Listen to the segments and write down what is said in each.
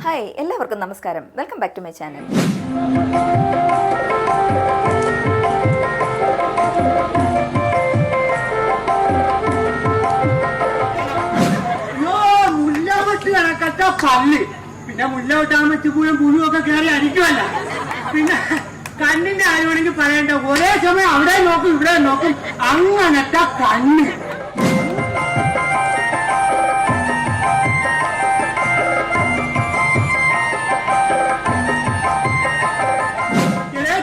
Hi, എല്ലാവർക്കും നമസ്കാരം. Welcome back to my channel. പല്ല് പിന്നെ മുല്ല വെട്ടാൻ വെച്ച് പൂരം പുഴുവൊക്കെ കയറി അടിക്കുമല്ല. പിന്നെ കണ്ണിന്റെ ആരുവാണെങ്കിൽ പറയണ്ട, ഒരേ സമയം അവിടെ നോക്കും ഇവിടെ നോക്കും, അങ്ങനത്തെ കണ്ണ്.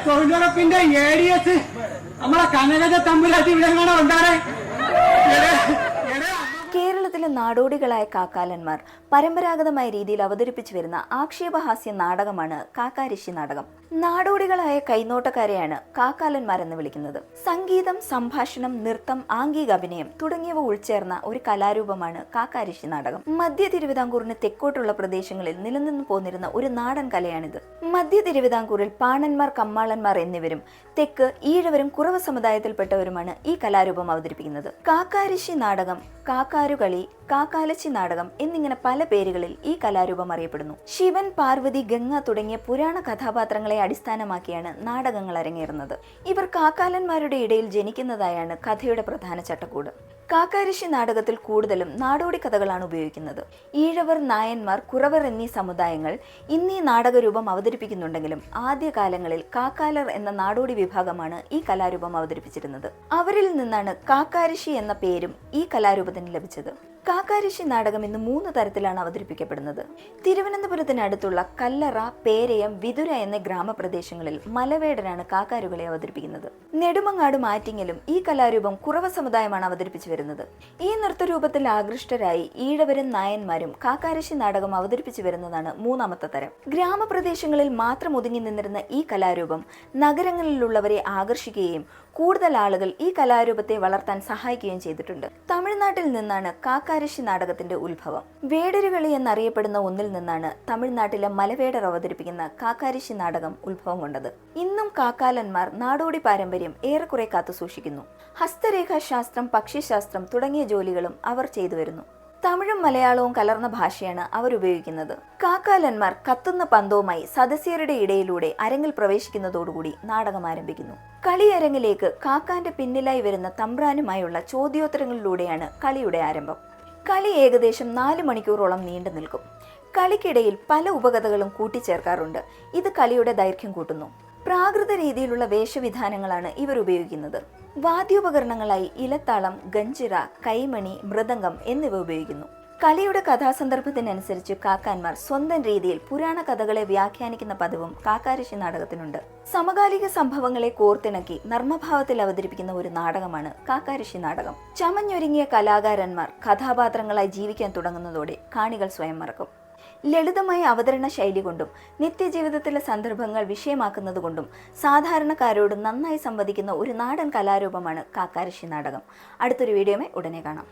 തൊഴിലുറപ്പിന്റെ ADS നമ്മളെ കനകജ തമ്പുരാട്ടി ഇവിടെ എങ്ങനെ ഉണ്ടാറേ. കേരളത്തിലെ നാടോടികളായ കാക്കാലന്മാർ പരമ്പരാഗതമായ രീതിയിൽ അവതരിപ്പിച്ചു വരുന്ന ആക്ഷേപഹാസ്യ നാടകമാണ് കാക്കാരശ്ശി നാടകം. നാടോടികളായ കൈനോട്ടക്കാരെയാണ് കാക്കാലന്മാരെന്ന് വിളിക്കുന്നത്. സംഗീതം, സംഭാഷണം, നൃത്തം, ആംഗിക അഭിനയം തുടങ്ങിയവ ഉൾച്ചേർന്ന ഒരു കലാരൂപമാണ് കാക്കാരശ്ശി നാടകം. മധ്യ തിരുവിതാംകൂറിന് തെക്കോട്ടുള്ള പ്രദേശങ്ങളിൽ നിലനിന്നു പോന്നിരുന്ന ഒരു നാടൻ കലയാണിത്. മധ്യ തിരുവിതാംകൂറിൽ പാണന്മാർ, കമ്മാളന്മാർ എന്നിവരും തെക്ക് ഈഴവരും കുറവ സമുദായത്തിൽപ്പെട്ടവരുമാണ് ഈ കലാരൂപം അവതരിപ്പിക്കുന്നത്. കാക്കാരശ്ശി നാടകം, കാക്കാരുകളി, കാക്കാലച്ചി നാടകം എന്നിങ്ങനെ പല പേരുകളിൽ ഈ കലാരൂപം അറിയപ്പെടുന്നു. ശിവൻ, പാർവതി, ഗംഗ തുടങ്ങിയ പുരാണ കഥാപാത്രങ്ങളെ അടിസ്ഥാനമാക്കിയാണ് നാടകങ്ങൾ അരങ്ങേറുന്നത്. ഇവർ കാക്കാലന്മാരുടെ ഇടയിൽ ജനിക്കുന്നതായാണ് കഥയുടെ പ്രധാന ചട്ടക്കൂട്. കാക്കാരശ്ശി നാടകത്തിൽ കൂടുതലും നാടോടി കഥകളാണ് ഉപയോഗിക്കുന്നത്. ഈഴവർ, നായന്മാർ, കുറവർ എന്നീ സമുദായങ്ങൾ ഇന്നീ നാടകരൂപം അവതരിപ്പിക്കുന്നുണ്ടെങ്കിലും ആദ്യകാലങ്ങളിൽ കാക്കാലർ എന്ന നാടോടി വിഭാഗമാണ് ഈ കലാരൂപം അവതരിപ്പിച്ചിരുന്നത്. അവരിൽ നിന്നാണ് കാക്കാരശ്ശി എന്ന പേരും ഈ കലാരൂപത്തിന് ലഭിച്ചത്. കാക്കാരശ്ശി നാടകം ഇന്ന് 3 തരത്തിലാണ് അവതരിപ്പിക്കപ്പെടുന്നത്. തിരുവനന്തപുരത്തിനടുത്തുള്ള കല്ലറ, പേരയം, വിതുര എന്നീ ഗ്രാമപ്രദേശങ്ങളിൽ മലവേടനാണ് കാക്കാരുകളെ അവതരിപ്പിക്കുന്നത്. നെടുമങ്ങാടും ആറ്റിങ്ങലും ഈ കലാരൂപം കുറവ സമുദായമാണ് അവതരിപ്പിച്ചു വരുന്നത്. ഈ നൃത്തരൂപത്തിൽ ആകൃഷ്ടരായി ഈഴവരും നായന്മാരും കാക്കാരശ്ശി നാടകം അവതരിപ്പിച്ചു വരുന്നതാണ് 3ാമത്തെ തരം. ഗ്രാമപ്രദേശങ്ങളിൽ മാത്രം ഒതുങ്ങി നിന്നിരുന്ന ഈ കലാരൂപം നഗരങ്ങളിലുള്ളവരെ ആകർഷിക്കുകയും കൂടുതൽ ആളുകൾ ഈ കലാരൂപത്തെ വളർത്താൻ സഹായിക്കുകയും ചെയ്തിട്ടുണ്ട്. തമിഴ്നാട്ടിൽ നിന്നാണ് കാക്കാരശ്ശി നാടകത്തിന്റെ ഉത്ഭവം. വേടരുകളി എന്നറിയപ്പെടുന്ന ഒന്നിൽ നിന്നാണ് തമിഴ്നാട്ടിലെ മലവേടർ അവതരിപ്പിക്കുന്ന കാക്കാരശ്ശി നാടകം ഉത്ഭവം കൊണ്ടത്. ഇന്നും കാക്കാലന്മാർ നാടോടി പാരമ്പര്യം ഏറെക്കുറെ കാത്തുസൂക്ഷിക്കുന്നു. ഹസ്തരേഖാശാസ്ത്രം, പക്ഷിശാസ്ത്രം തുടങ്ങിയ ജോലികളും അവർ ചെയ്തു വരുന്നു. തമിഴും മലയാളവും കലർന്ന ഭാഷയാണ് അവർ ഉപയോഗിക്കുന്നത്. കാക്കാലന്മാർ കത്തുന്ന പന്തവുമായി സദസ്യരുടെ ഇടയിലൂടെ അരങ്ങിൽ പ്രവേശിക്കുന്നതോടുകൂടി നാടകം ആരംഭിക്കുന്നു. കളിയരങ്ങിലേക്ക് കാക്കാന്റെ പിന്നിലായി വരുന്ന തമ്പ്രാനുമായുള്ള ചോദ്യോത്തരങ്ങളിലൂടെയാണ് കളിയുടെ ആരംഭം. കളി ഏകദേശം 4 മണിക്കൂറോളം നീണ്ടു നിൽക്കും. കളിക്കിടയിൽ പല ഉപകഥകളും കൂട്ടിച്ചേർക്കാറുണ്ട്. ഇത് കളിയുടെ ദൈർഘ്യം കൂട്ടുന്നു. പ്രാകൃത രീതിയിലുള്ള വേഷവിധാനങ്ങളാണ് ഇവർ ഉപയോഗിക്കുന്നത്. വാദ്യോപകരണങ്ങളായി ഇലത്താളം, ഗഞ്ചിറ, കൈമണി, മൃദംഗം എന്നിവ ഉപയോഗിക്കുന്നു. കളിയുടെ കഥാസന്ദർഭത്തിനനുസരിച്ച് കാക്കാന്മാർ സ്വന്തം രീതിയിൽ പുരാണ കഥകളെ വ്യാഖ്യാനിക്കുന്ന പതിവും കാക്കാരശ്ശി നാടകത്തിനുണ്ട്. സമകാലിക സംഭവങ്ങളെ കോർത്തിണക്കി നർമ്മഭാവത്തിൽ അവതരിപ്പിക്കുന്ന ഒരു നാടകമാണ് കാക്കാരശ്ശി നാടകം. ചമഞ്ഞൊരുങ്ങിയ കലാകാരന്മാർ കഥാപാത്രങ്ങളായി ജീവിക്കാൻ തുടങ്ങുന്നതോടെ കാണികൾ സ്വയം മറക്കും. ലളിതമായ അവതരണ ശൈലി കൊണ്ടും നിത്യജീവിതത്തിലെ സന്ദർഭങ്ങൾ വിഷയമാക്കുന്നതുകൊണ്ടും സാധാരണക്കാരോട് നന്നായി സംവദിക്കുന്ന ഒരു നാടൻ കലാരൂപമാണ് കാക്കാരശ്ശി നാടകം. അടുത്തൊരു വീഡിയോയുമായി ഉടനെ കാണാം.